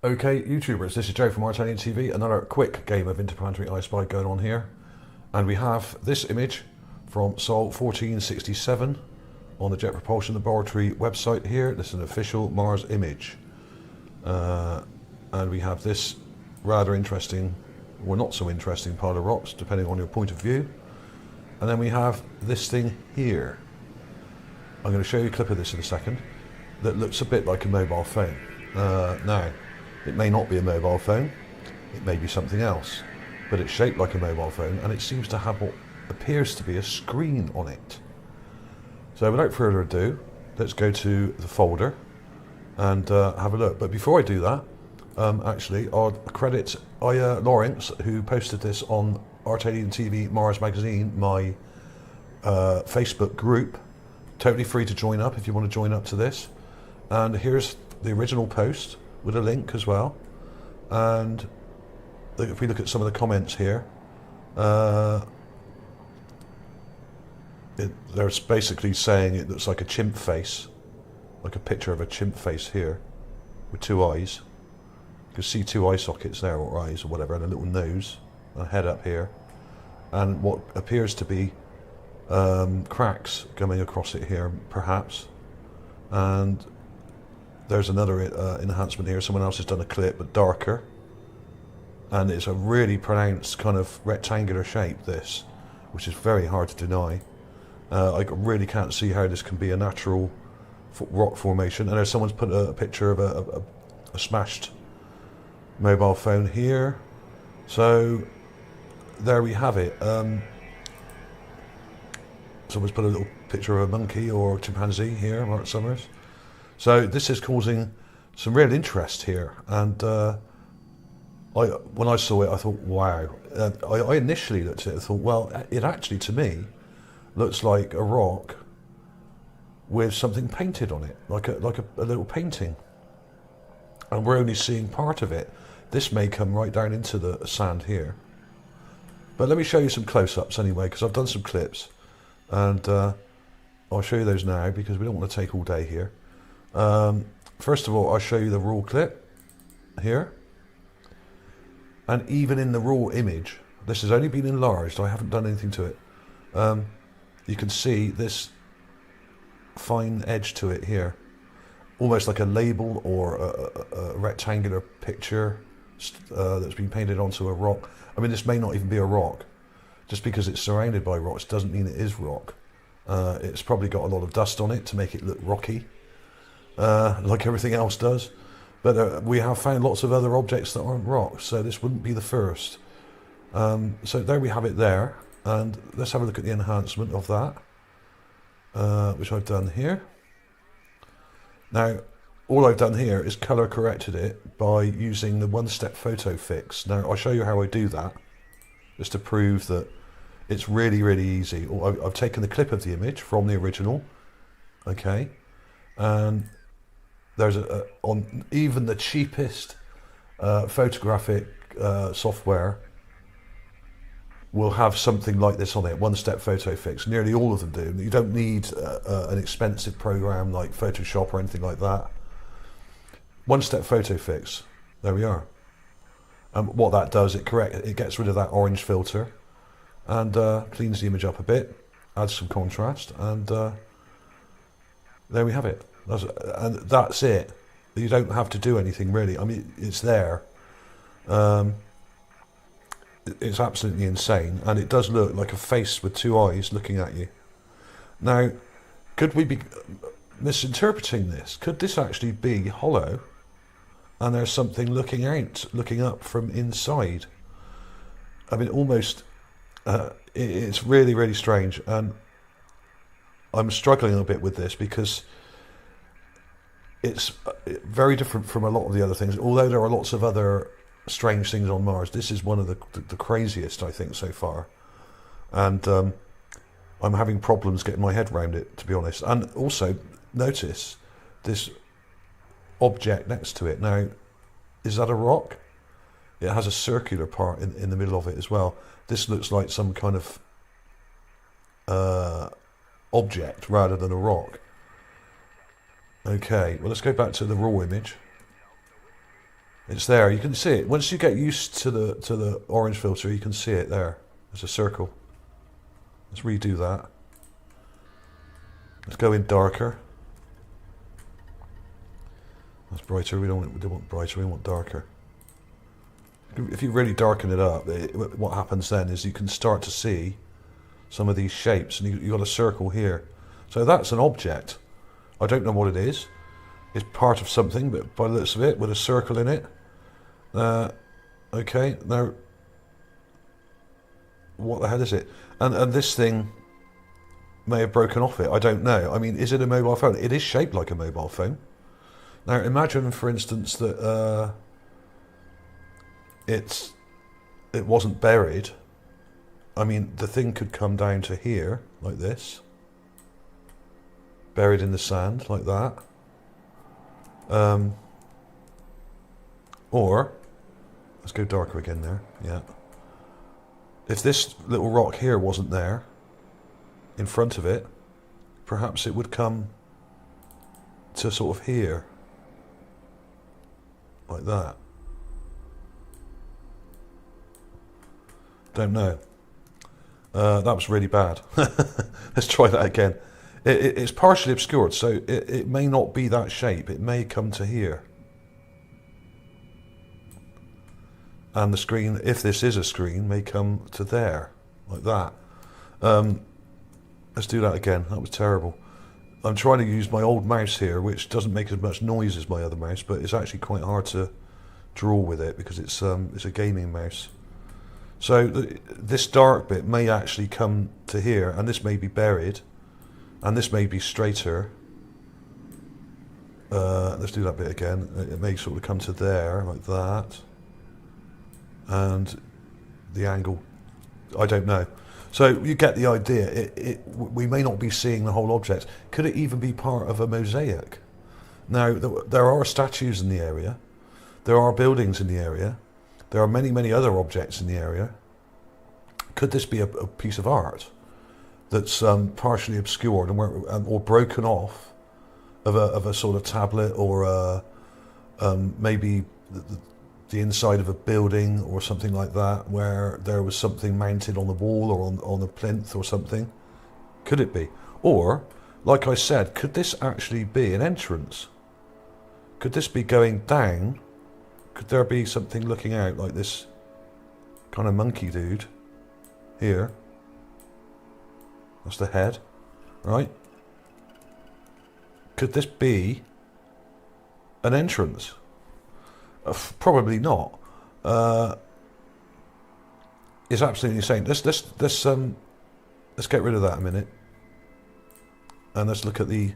Okay, YouTubers, this is Joe from ArtAlienTV. Another quick game of interplanetary I Spy going on here. And we have this image from Sol 1467 on the Jet Propulsion Laboratory website here. This is an official Mars image. And we have this rather interesting, or not so interesting pile of rocks, depending on your point of view. And then we have this thing here. I'm going to show you a clip of this in a second that looks a bit like a mobile phone. Now, it may not be a mobile phone, it may be something else, but it's shaped like a mobile phone and it seems to have what appears to be a screen on it. So without further ado, let's go to the folder and have a look. But before I do that, actually, I'll credit Aya Lawrence, who posted this on ArtAlienTV Mars Magazine, my Facebook group. Totally free to join up if you want to join up to this. And here's the original post with a link as well. And if we look at some of the comments here, they're basically saying it looks like a chimp face, like a picture of a chimp face here with two eyes. You can see two eye sockets there, or eyes or whatever, and a little nose, a head up here, and what appears to be cracks coming across it here, perhaps. And there's another enhancement here. Someone else has done a clip, but darker, and it's a really pronounced kind of rectangular shape, this, which is very hard to deny. I really can't see how this can be a natural rock formation. And there's someone's put a picture of a smashed mobile phone here. So there we have it. Someone's put a little picture of a monkey or a chimpanzee here, Mark Summers. So this is causing some real interest here, and when I saw it, I thought, wow. I initially looked at it and thought, well, it actually, to me, looks like a rock with something painted on it, like a little painting. And we're only seeing part of it. This may come right down into the sand here. But let me show you some close-ups anyway, because I've done some clips, and I'll show you those now because we don't want to take all day here. First of all, I'll show you the raw clip here, and even in the raw image, this has only been enlarged, I haven't done anything to it. You can see this fine edge to it here, almost like a label or a rectangular picture that's been painted onto a rock. I mean, this may not even be a rock. Just because it's surrounded by rocks doesn't mean it is rock. It's probably got a lot of dust on it to make it look rocky, like everything else does. But we have found lots of other objects that aren't rocks, so this wouldn't be the first. So there we have it there, and let's have a look at the enhancement of that, which I've done here. Now, all I've done here is colour corrected it by using the one-step photo fix. Now, I'll show you how I do that, just to prove that it's really, really easy. I've taken the clip of the image from the original, okay, and there's on even the cheapest photographic software will have something like this on it, one-step photo fix. Nearly all of them do. You don't need an expensive program like Photoshop or anything like that. One-step photo fix, there we are. And what that does, it gets rid of that orange filter and cleans the image up a bit, adds some contrast, and there we have it. And that's it. You don't have to do anything really. I mean, it's there. It's absolutely insane, and it does look like a face with two eyes looking at you. Now, could we be misinterpreting this? Could this actually be hollow, and there's something looking up from inside? I mean, almost, it's really, really strange, and I'm struggling a bit with this because it's very different from a lot of the other things. Although there are lots of other strange things on Mars, this is one of the craziest, I think, so far. And I'm having problems getting my head around it, to be honest. And also, notice this object next to it. Now, is that a rock? It has a circular part in the middle of it as well. This looks like some kind of object rather than a rock. Okay, well, let's go back to the raw image. It's there. You can see it. Once you get used to the orange filter, you can see it there. There's a circle. Let's redo that. Let's go in darker. That's brighter. We don't want brighter. We want darker. If you really darken it up, what happens then is you can start to see some of these shapes, and you've got a circle here. So that's an object. I don't know what it is. It's part of something, but by the looks of it, with a circle in it. Okay, now, what the hell is it? And this thing may have broken off it. I don't know. I mean, is it a mobile phone? It is shaped like a mobile phone. Now, imagine, for instance, that it wasn't buried. I mean, the thing could come down to here, like this. Buried in the sand, like that. Or, let's go darker again there, yeah. If this little rock here wasn't there, in front of it, perhaps it would come to sort of here. Like that. Don't know. That was really bad. Let's try that again. It's partially obscured, so it may not be that shape. It may come to here. And the screen, if this is a screen, may come to there, like that. Let's do that again. That was terrible. I'm trying to use my old mouse here, which doesn't make as much noise as my other mouse, but it's actually quite hard to draw with it because it's a gaming mouse. So this dark bit may actually come to here, and this may be buried, and this may be straighter. Let's do that bit again. It may sort of come to there, like that. And the angle, I don't know. So you get the idea. We may not be seeing the whole object. Could it even be part of a mosaic? Now, there are statues in the area. There are buildings in the area. There are many, many other objects in the area. Could this be a piece of art that's partially obscured and or broken off of a sort of tablet, or maybe the inside of a building or something like that, where there was something mounted on the wall or on a plinth or something? Could it be? Or, like I said, could this actually be an entrance? Could this be going down? Could there be something looking out like this kind of monkey dude here? That's the head, right? Could this be an entrance? Probably not. It's absolutely insane. Let's get rid of that a minute, and let's look at the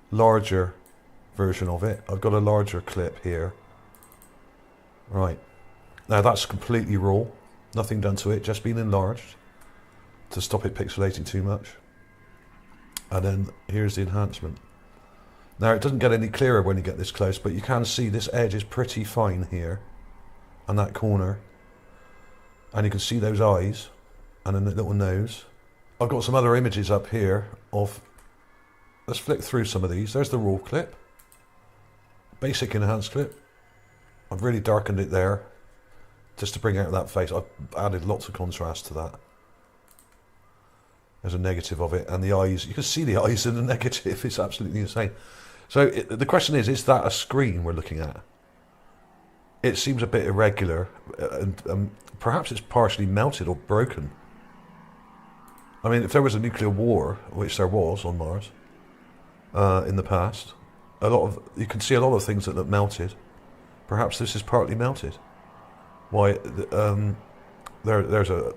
larger version of it. I've got a larger clip here. Right, now that's completely raw, nothing done to it, just been enlarged to stop it pixelating too much. And then here's the enhancement. Now, it doesn't get any clearer when you get this close, but you can see this edge is pretty fine here, and that corner. And you can see those eyes, and a little nose. I've got some other images up here of, let's flick through some of these. There's the raw clip, basic enhanced clip. I've really darkened it there, just to bring out that face. I've added lots of contrast to that. There's a negative of it, and the eyes, you can see the eyes in the negative. It's absolutely insane. So the question is that a screen we're looking at? It seems a bit irregular, and perhaps it's partially melted or broken. I mean, if there was a nuclear war, which there was on Mars in the past, you can see a lot of things that look melted. Perhaps this is partly melted. Why? There's a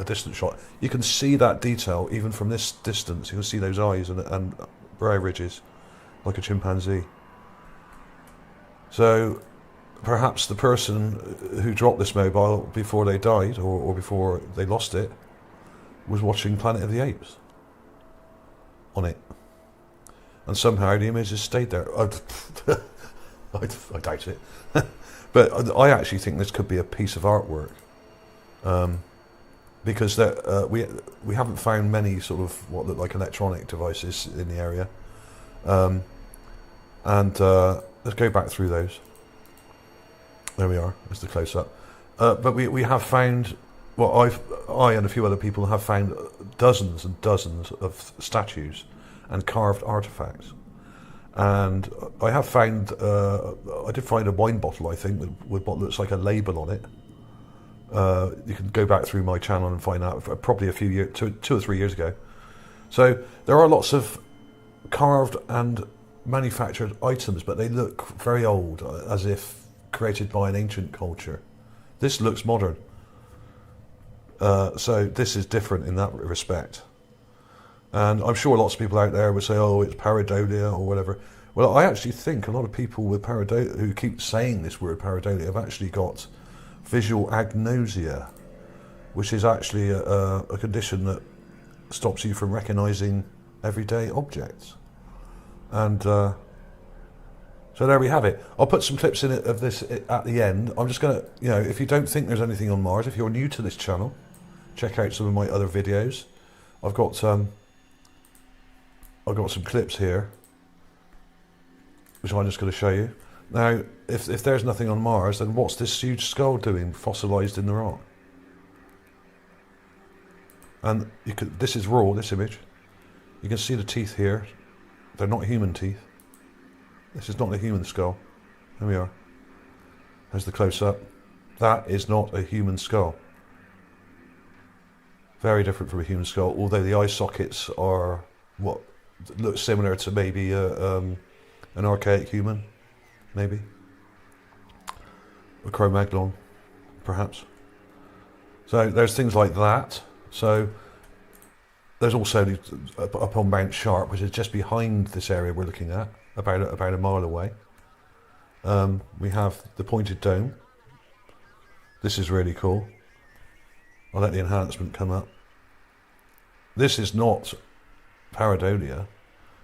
distant shot. You can see that detail even from this distance. You can see those eyes and brow ridges, like a chimpanzee. So perhaps the person who dropped this mobile before they died, or before they lost it, was watching Planet of the Apes on it. And somehow the images stayed there. I doubt it. But I actually think this could be a piece of artwork. Because we haven't found many sort of what look like electronic devices in the area. Let's go back through those. There we are. There's the close-up. But we have found, well, I and a few other people have found dozens and dozens of statues and carved artifacts. And I have found, I did find a wine bottle, I think, with what looks like a label on it. You can go back through my channel and find out, probably a few years, 2 or 3 years ago. So there are lots of carved and manufactured items, but they look very old, as if created by an ancient culture. This looks modern. So this is different in that respect. And I'm sure lots of people out there would say, oh, it's pareidolia or whatever. Well, I actually think a lot of people with pareidolia, who keep saying this word pareidolia, have actually got visual agnosia, which is actually a condition that stops you from recognising everyday objects. And so there we have it. I'll put some clips in it of this at the end. I'm just going to, you know, if you don't think there's anything on Mars, if you're new to this channel, check out some of my other videos. I've got some clips here, which I'm just going to show you. Now, if there's nothing on Mars, then what's this huge skull doing, fossilised in the rock? And you could, this is raw, this image. You can see the teeth here. They're not human teeth. This is not a human skull. There we are. There's the close-up. That is not a human skull. Very different from a human skull, although the eye sockets are what looks similar to maybe an archaic human, maybe. A Cro-Magnon, perhaps. So there's things like that. So there's also up on Mount Sharp, which is just behind this area we're looking at, about a mile away. We have the pointed dome. This is really cool. I'll let the enhancement come up. This is not pareidolia.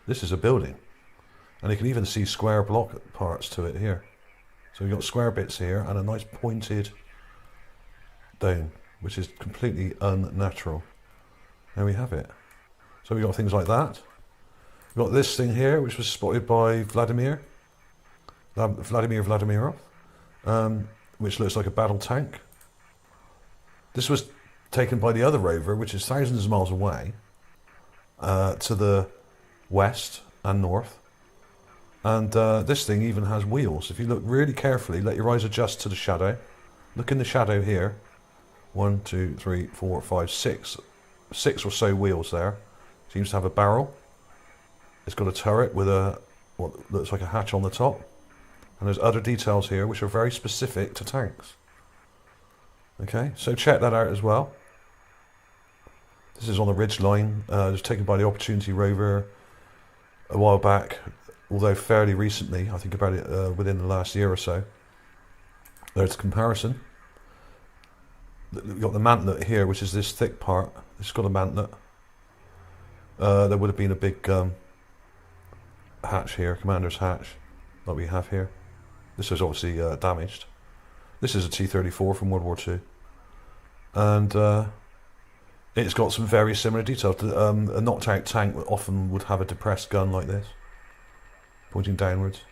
This is a building. And you can even see square block parts to it here. So we've got square bits here and a nice pointed dome, which is completely unnatural. There we have it. So we've got things like that. We've got this thing here, which was spotted by Vladimir Vladimirov, which looks like a battle tank. This was taken by the other rover, which is thousands of miles away, to the west and north. And this thing even has wheels. If you look really carefully, let your eyes adjust to the shadow. Look in the shadow here. 1, 2, 3, 4, 5, 6. 6 or so wheels there. Seems to have a barrel. It's got a turret with what looks like a hatch on the top. And there's other details here which are very specific to tanks. Okay, so check that out as well. This is on the ridge line. It was taken by the Opportunity rover a while back, although fairly recently. I think about it within the last year or so. There's a comparison. We've got the mantlet here, which is this thick part. It's got a mantlet. There would have been a big hatch here, commander's hatch, like we have here. This was obviously damaged. This is a T-34 from World War II. And it's got some very similar details. A knocked out tank often would have a depressed gun like this, pointing downwards.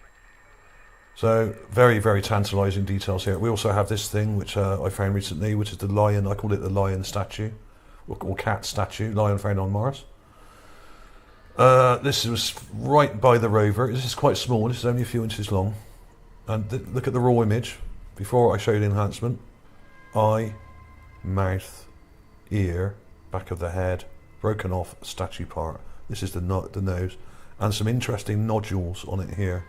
So very, very tantalising details here. We also have this thing, which I found recently, which is the lion. I call it the lion statue, or cat statue, lion found on Mars. This was right by the rover. This is quite small. This is only a few inches long. And look at the raw image. Before I show you the enhancement. Eye, mouth, ear, back of the head, broken off statue part. This is the nose, and some interesting nodules on it here.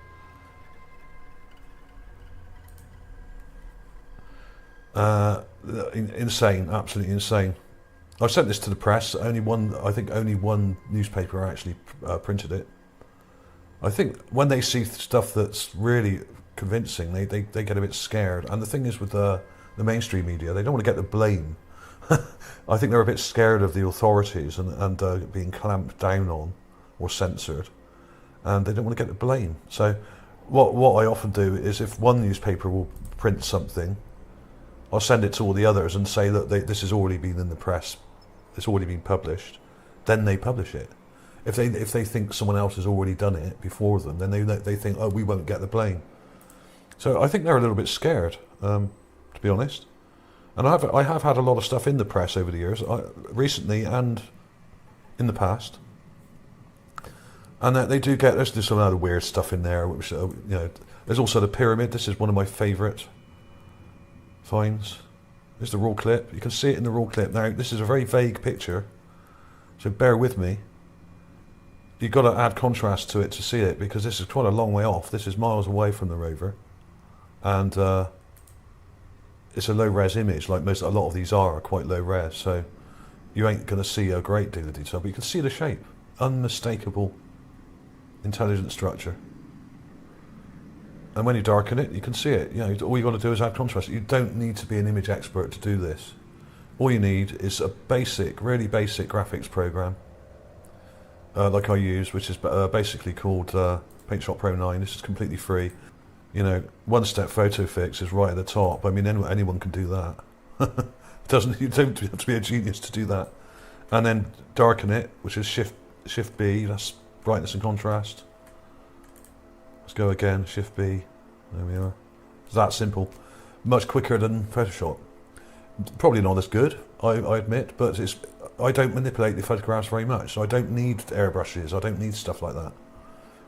Insane, absolutely insane. I sent this to the press. I think only one newspaper actually printed it. I think when they see stuff that's really convincing, they get a bit scared. And the thing is with the mainstream media, they don't want to get the blame. I think they're a bit scared of the authorities and being clamped down on or censored, and they don't want to get the blame. So what I often do is, if one newspaper will print something, I'll send it to all the others and say, look, this has already been in the press, it's already been published. Then they publish it. If they think someone else has already done it before them, then they think, oh, we won't get the blame. So I think they're a little bit scared, to be honest. And I have had a lot of stuff in the press over the years, recently and in the past. And they do get, there's some other weird stuff in there, which, there's also the pyramid. This is one of my favourite finds. There's the raw clip. You can see it in the raw clip. Now, this is a very vague picture, so bear with me. You've got to add contrast to it to see it, because this is quite a long way off. This is miles away from the rover. And it's a low-res image, like a lot of these are quite low-res, so you ain't going to see a great deal of detail, but you can see the shape. Unmistakable intelligent structure. And when you darken it, you can see it. All you've got to do is add contrast. You don't need to be an image expert to do this. All you need is a basic, really basic graphics program, like I use, which is basically called PaintShop Pro 9. This is completely free. One-step photo fix is right at the top. I mean, anyone can do that. You don't have to be a genius to do that. And then darken it, which is Shift B. That's brightness and contrast. Let's go again, Shift B. There we are. It's that simple. Much quicker than Photoshop. Probably not as good, I admit, but I don't manipulate the photographs very much, so I don't need airbrushes. I don't need stuff like that.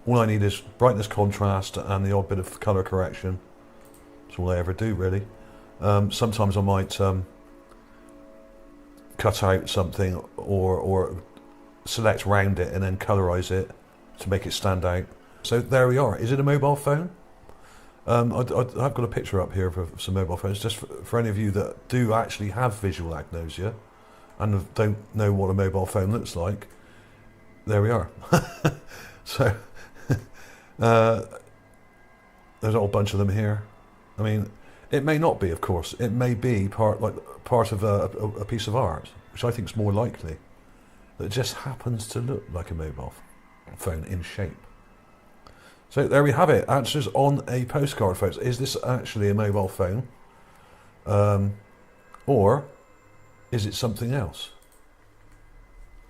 All I need is brightness, contrast, and the odd bit of colour correction. That's all I ever do, really. Sometimes I might cut out something or select round it and then colorise it to make it stand out. So there we are. Is it a mobile phone? I've got a picture up here of some mobile phones, just for any of you that do actually have visual agnosia and don't know what a mobile phone looks like. There we are. So there's a whole bunch of them here. I mean, it may not be, of course. It may be part of a piece of art, which I think is more likely. That just happens to look like a mobile phone in shape. So there we have it. Answers on a postcard, folks. Is this actually a mobile phone? Or is it something else?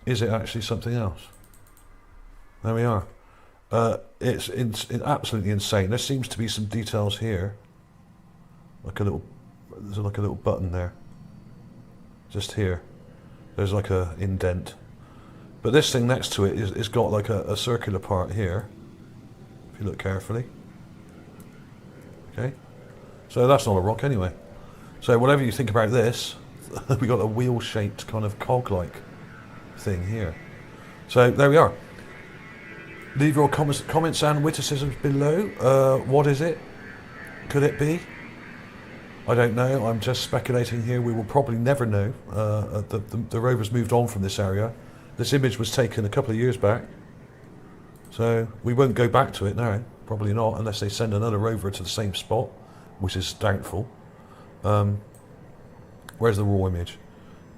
Is it actually something else? There we are. It's absolutely insane. There seems to be some details here. There's like a little button there. Just here. There's like a indent. But this thing next to it is got like a circular part here. If you look carefully. Okay. So that's not a rock anyway. So whatever you think about this, we got a wheel-shaped kind of cog-like thing here. So there we are. Leave your comments and witticisms below. What is it? Could it be? I don't know. I'm just speculating here. We will probably never know. The rover's moved on from this area. This image was taken a couple of years back. So we won't go back to it now. Probably not, unless they send another rover to the same spot, which is doubtful. Where's the raw image?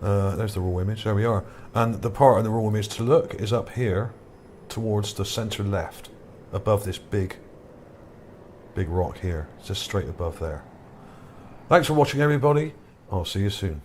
There's the raw image. There we are. And the part of the raw image to look is up here, towards the centre left, above this big rock here. It's just straight above there. Thanks for watching, everybody. I'll see you soon.